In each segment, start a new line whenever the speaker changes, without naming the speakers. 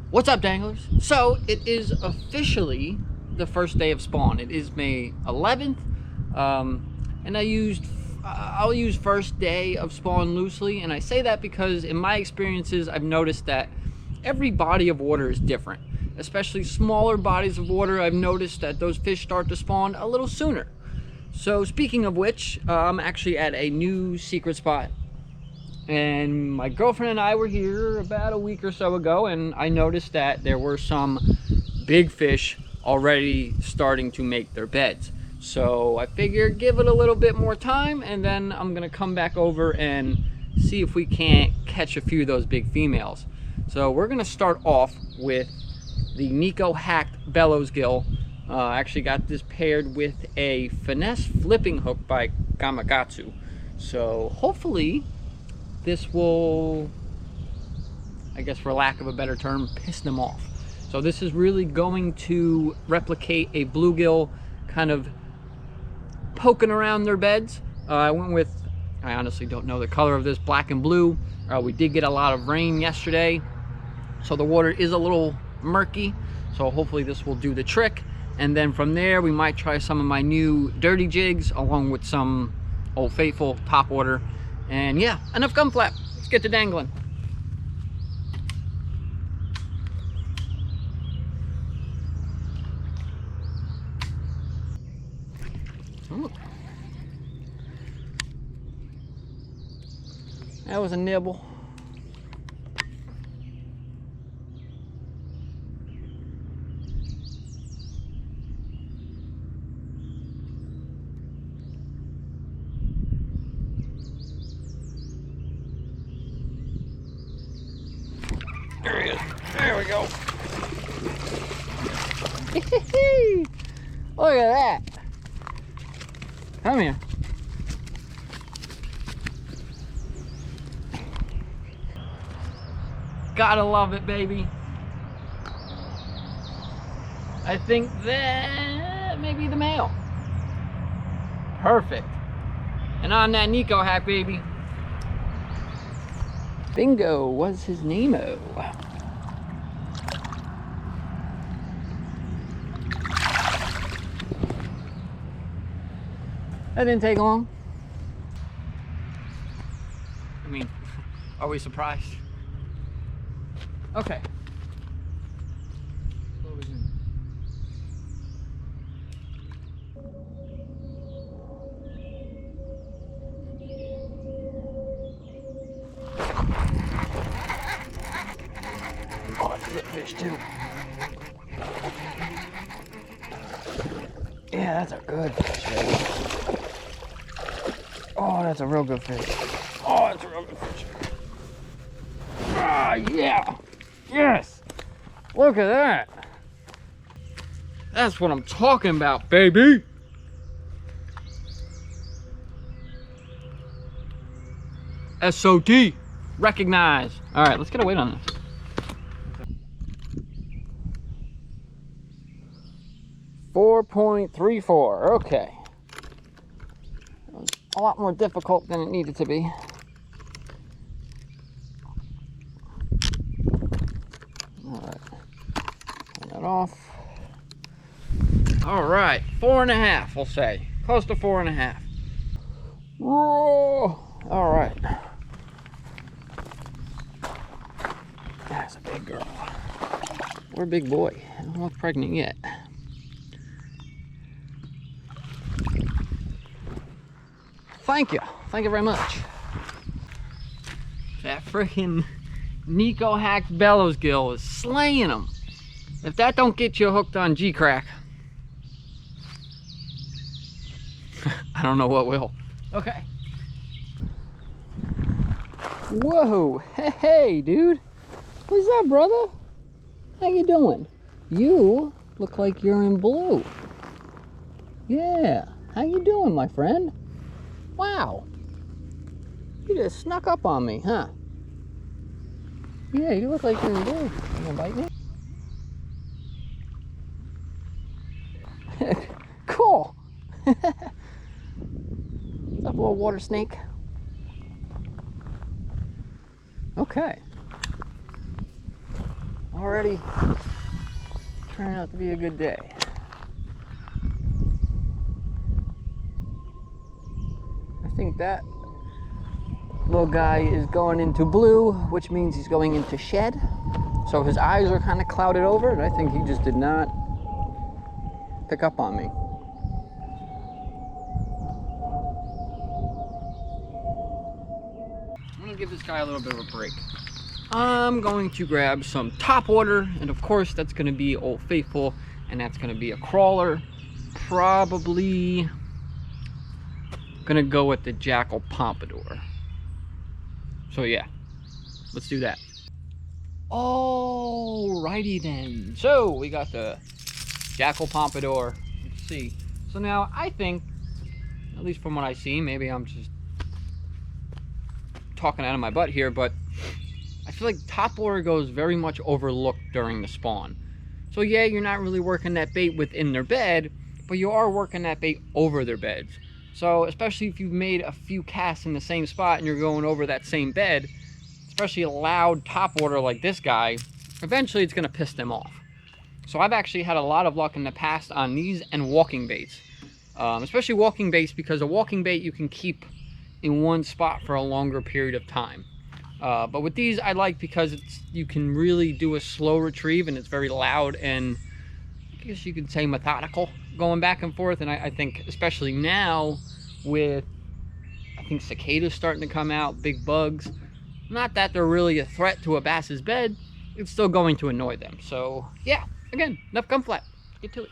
What's up, danglers? So it is officially the first day of spawn. It is May 11th, and I'll use first day of spawn loosely, and I say that because in my experiences I've noticed that every body of water is different. Especially smaller bodies of water, I've noticed that those fish start to spawn a little sooner. So speaking of which, I'm actually at a new secret spot. And my girlfriend and I were here about a week or so ago, and I noticed that there were some big fish already starting to make their beds. So I figured give it a little bit more time, and then I'm gonna come back over and see if we can't catch a few of those big females. So we're gonna start off with the Nico hacked bellows gill. I actually got this paired with a finesse flipping hook by Gamakatsu. So hopefully this will, I guess for lack of a better term, piss them off. So this is really going to replicate a bluegill kind of poking around their beds. I went with, I honestly don't know the color of this, black and blue. We did get a lot of rain yesterday, so the water is a little murky. So hopefully this will do the trick. And then from there, we might try some of my new dirty jigs along with some Old Faithful top water. And yeah, enough gun flap. Let's get to dangling. Ooh. That was a nibble. There he is. There we go. Look at that. Come here. Gotta love it, baby. I think that may be the male. Perfect. And on that Nico hack, baby. Bingo was his name-o. That didn't take long. I mean, are we surprised? Okay. Oh, that's a good fish too. Yeah, that's a good fish, baby. Oh, that's a real good fish. Oh, that's a real good fish. Ah, yeah. Yes. Look at that. That's what I'm talking about, baby. SOD. Recognize. All right, let's get a weight on this. .34. Okay. That was a lot more difficult than it needed to be. All right. Turn that off. All right, 4.5, we'll say. Close to 4.5. Whoa. All right. That's a big girl. Or a big boy. I don't look pregnant yet. Thank you. Thank you very much. That freaking Nico hacked bellows gill is slaying them. If that don't get you hooked on G-Crack, I don't know what will. Okay. Whoa. Hey, dude. What's up, brother? How you doing? You look like you're in blue. Yeah. How you doing, my friend? Wow. You just snuck up on me, huh? Yeah, you look like you're in blue. You gonna bite me? Cool. What's up, little water snake? Okay. already turning out to be a good day. I think that little guy is going into blue, which means he's going into shed. So his eyes are kind of clouded over, and I think he just did not pick up on me. I'm gonna give this guy a little bit of a break. I'm going to grab some top water, and of course that's gonna be Old Faithful, and that's gonna be a crawler. Probably gonna go with the Jackal Pompadour. So yeah, let's do that. Alrighty then. So we got the Jackal Pompadour. Let's see. So now I think, at least from what I see, maybe I'm just talking out of my butt here, but I feel like top water goes very much overlooked during the spawn. So yeah, you're not really working that bait within their bed, but you are working that bait over their beds. So especially if you've made a few casts in the same spot and you're going over that same bed, especially a loud top water like this guy, eventually it's gonna piss them off. So I've actually had a lot of luck in the past on these and walking baits. Especially walking baits, because a walking bait you can keep in one spot for a longer period of time. But with these I like because you can really do a slow retrieve, and it's very loud and I guess you could say methodical, going back and forth. And I think especially now with, I think cicadas starting to come out, big bugs, not that they're really a threat to a bass's bed, it's still going to annoy them. So yeah, again, enough gun flat, get to it.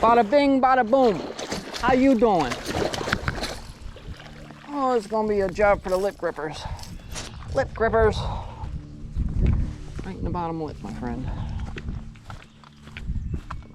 Bada bing, bada boom. How you doing? Oh, it's gonna be a job for the lip grippers. Lip grippers. Right in the bottom lip, my friend.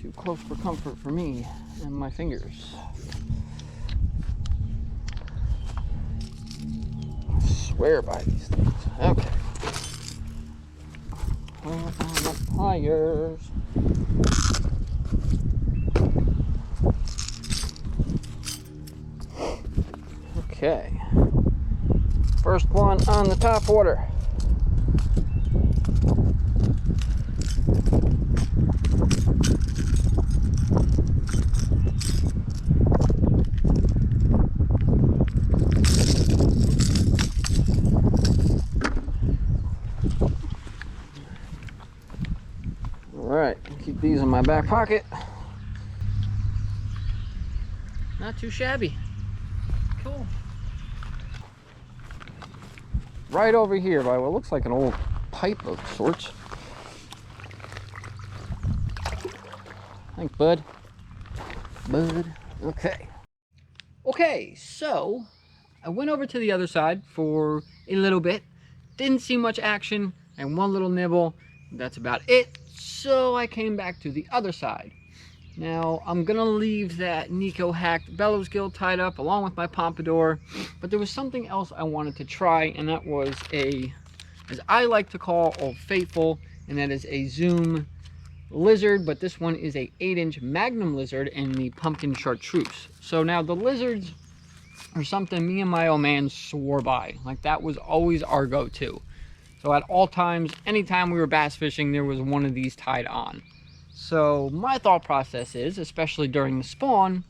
Too close for comfort for me and my fingers. I swear by these things. Okay. Where are the pliers? Okay, first one on the top water. All right, keep these in my back pocket. Not too shabby. Cool. Right over here by what looks like an old pipe of sorts. Thanks, bud. Bud. Okay. Okay, so I went over to the other side for a little bit. Didn't see much action and one little nibble. That's about it. So I came back to the other side. Now, I'm gonna leave that Nico hacked bellows gill tied up along with my pompadour, but there was something else I wanted to try, and that was a, as I like to call Old Faithful, and that is a Zoom lizard, but this one is a 8-inch Magnum lizard in the pumpkin chartreuse. So now the lizards are something me and my old man swore by. Like, that was always our go-to. So at all times, anytime we were bass fishing, there was one of these tied on. So my thought process is, especially during the spawn,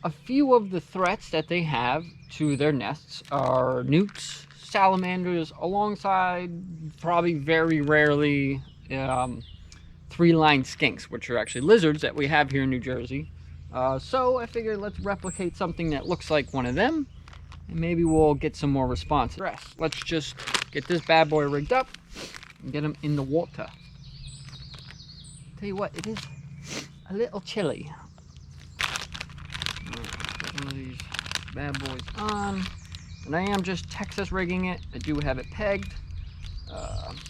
a few of the threats that they have to their nests are newts, salamanders, alongside probably very rarely 3-line skinks, which are actually lizards that we have here in New Jersey. So I figured let's replicate something that looks like one of them, and maybe we'll get some more response. Let's just get this bad boy rigged up and get him in the water. Tell you what, it is a little chilly. Get one of these bad boys on, and I am just Texas rigging it. I do have it pegged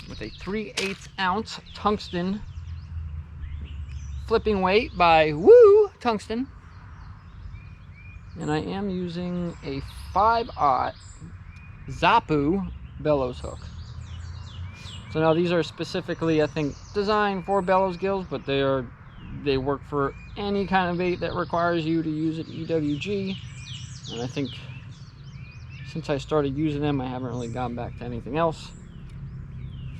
with a 3/8 ounce tungsten flipping weight by Woo Tungsten, and I am using a 5/0 Zapu bellows hook. So now these are specifically, I think, designed for bellows gills, but they work for any kind of bait that requires you to use an EWG. And I think since I started using them, I haven't really gone back to anything else.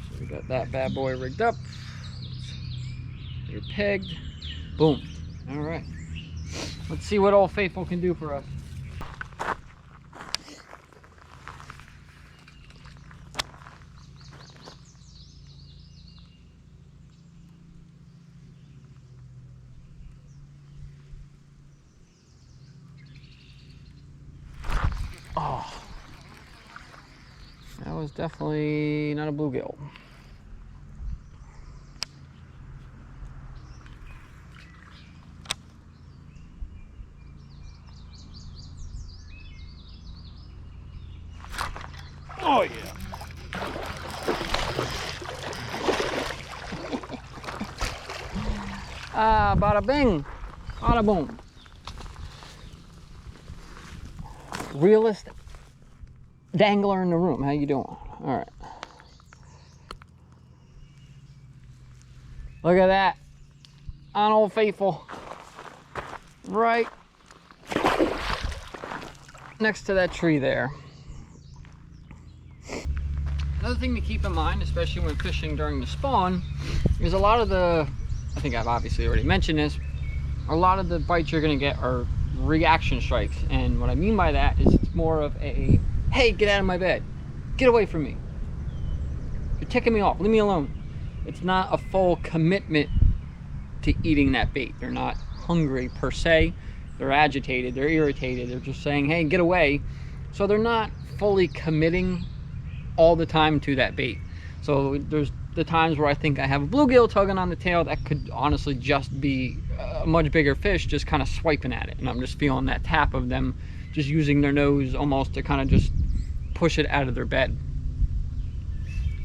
So we got that bad boy rigged up. You're pegged. Boom. All right. Let's see what Old Faithful can do for us. Oh, that was definitely not a bluegill. Oh yeah. Ah, bada bing, bada boom. Realest dangler in the room. How you doing? All right. Look at that. On Old Faithful. Right next to that tree there. Another thing to keep in mind, especially when fishing during the spawn, is a lot of the, I think I've obviously already mentioned this, a lot of the bites you're going to get are reaction strikes. And what I mean by that is it's more of a, hey, get out of my bed. Get away from me. You're ticking me off. Leave me alone. It's not a full commitment to eating that bait. They're not hungry per se. They're agitated. They're irritated. They're just saying, hey, get away. So they're not fully committing all the time to that bait. So there's the times where I think I have a bluegill tugging on the tail that could honestly just be a much bigger fish just kind of swiping at it, and I'm just feeling that tap of them just using their nose almost to kind of just push it out of their bed.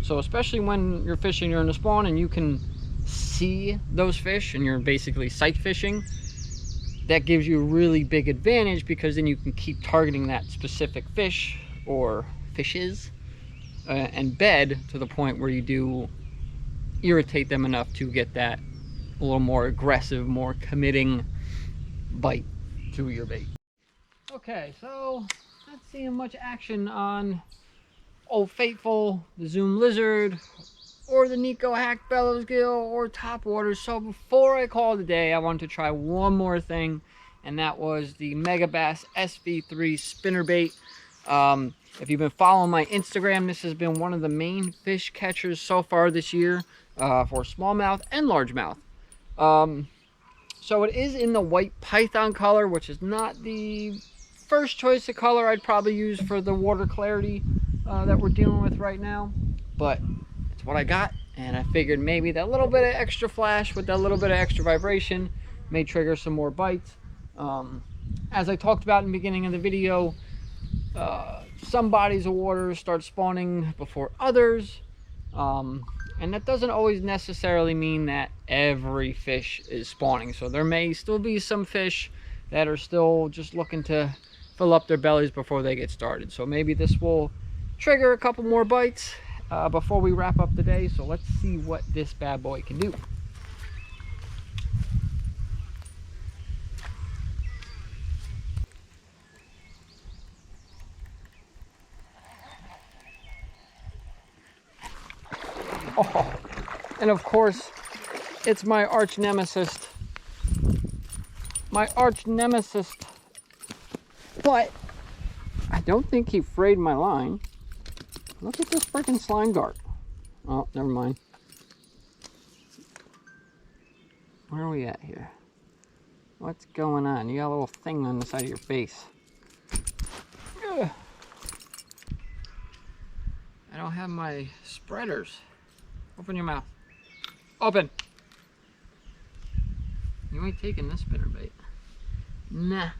So especially when you're fishing during the spawn and you can see those fish and you're basically sight fishing, that gives you a really big advantage, because then you can keep targeting that specific fish or fishes and bed to the point where you do irritate them enough to get that a little more aggressive, more committing bite to your bait. Okay, so not seeing much action on Old Faithful, the Zoom Lizard, or the Nico Hack Bellows Gill, or Topwater. So before I call it a day, I wanted to try one more thing, and that was the Megabass SV3 spinnerbait. If you've been following my Instagram, this has been one of the main fish catchers so far this year for smallmouth and largemouth. So it is in the white python color, which is not the first choice of color I'd probably use for the water clarity that we're dealing with right now, but it's what I got, and I figured maybe that little bit of extra flash with that little bit of extra vibration may trigger some more bites. As I talked about in the beginning of the video, some bodies of water start spawning before others, and that doesn't always necessarily mean that every fish is spawning. So there may still be some fish that are still just looking to fill up their bellies before they get started. So maybe this will trigger a couple more bites before we wrap up the day. So let's see what this bad boy can do. Oh, and of course, it's my arch nemesis. My arch nemesis. But I don't think he frayed my line. Look at this freaking slime dart. Oh, never mind. Where are we at here? What's going on? You got a little thing on the side of your face. Ugh. I don't have my spreaders. Open your mouth. Open. You ain't taking this spinnerbait. Nah.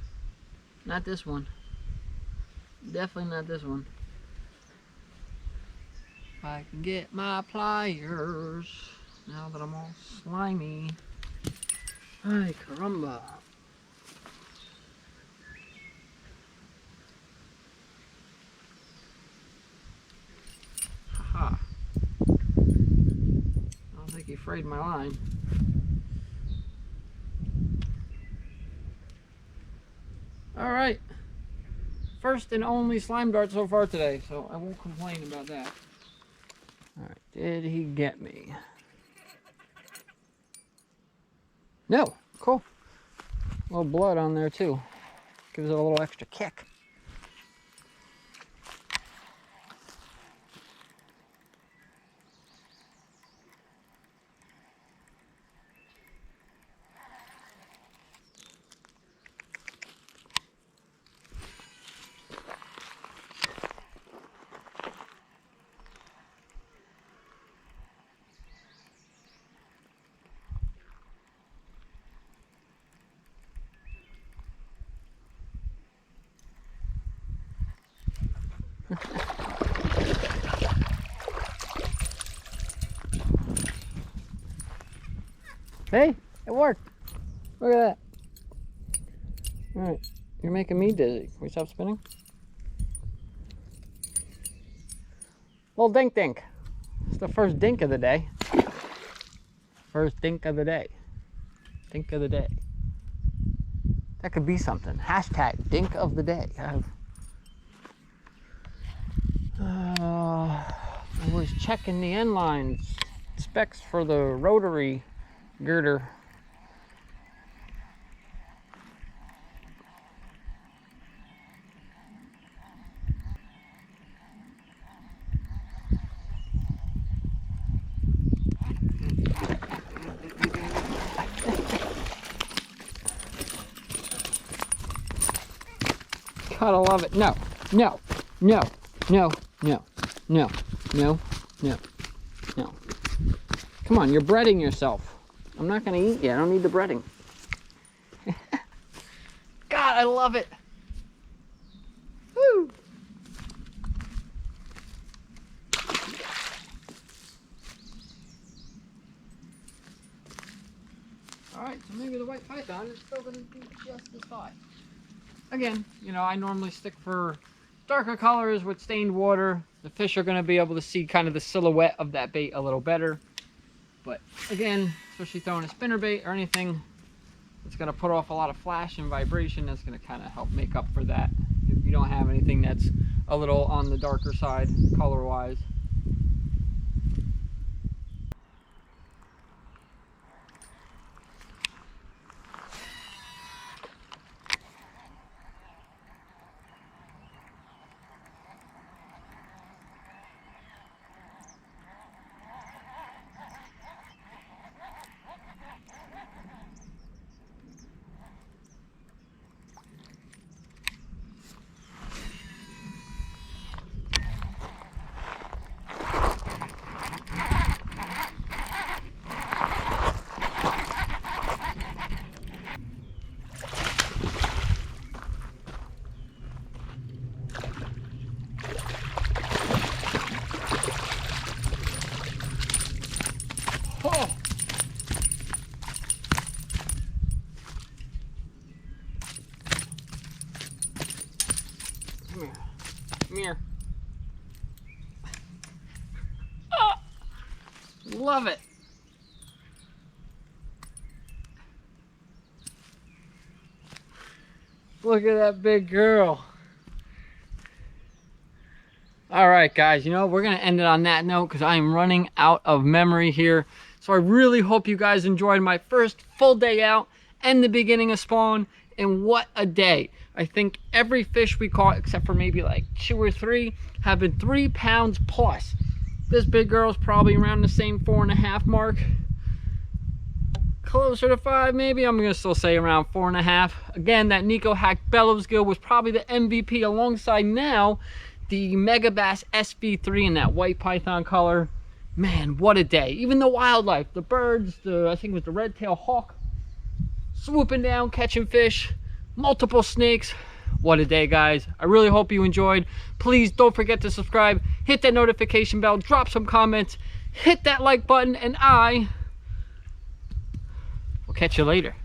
Not this one. Definitely not this one. If I can get my pliers, now that I'm all slimy. Ay, caramba. Haha. frayed my line. All right. First and only slime dart so far today, so I won't complain about that. All right, did he get me? No, cool. A little blood on there too. Gives it a little extra kick. Hey, it worked. Look at that. All right, you're making me dizzy. Can we stop spinning? Little dink dink. It's the first dink of the day. First dink of the day. Dink of the day. That could be something. Hashtag dink of the day. I was checking the end lines, specs for the rotary girder. Gotta love it. No, no, no, no, no, no, no, no, no. Come on, you're breading yourself. I'm not gonna eat you. I don't need the breading. God, I love it. Woo! Alright, so maybe the white python is still gonna be just as fine. Again, you know, I normally stick for darker colors with stained water. The fish are going to be able to see kind of the silhouette of that bait a little better. But again, especially throwing a spinner bait or anything, it's going to put off a lot of flash and vibration. That's going to kind of help make up for that if you don't have anything that's a little on the darker side color-wise. Oh. Come here. Come here. Oh. Love it. Look at that big girl. All right, guys, you know, we're going to end it on that note because I am running out of memory here. So I really hope you guys enjoyed my first full day out and the beginning of spawn. And what a day. I think every fish we caught, except for maybe like 2 or 3, have been 3 pounds plus. This big girl's probably around the same 4.5 mark. Closer to 5 maybe. I'm going to still say around 4.5. Again, that Nico Hack Bellows gill was probably the MVP alongside now the Mega Bass SV3 in that white python color. Man, what a day. Even the wildlife, the birds, I think it was the red-tailed hawk, swooping down, catching fish, multiple snakes. What a day, guys. I really hope you enjoyed. Please don't forget to subscribe, hit that notification bell, drop some comments, hit that like button, and I will catch you later.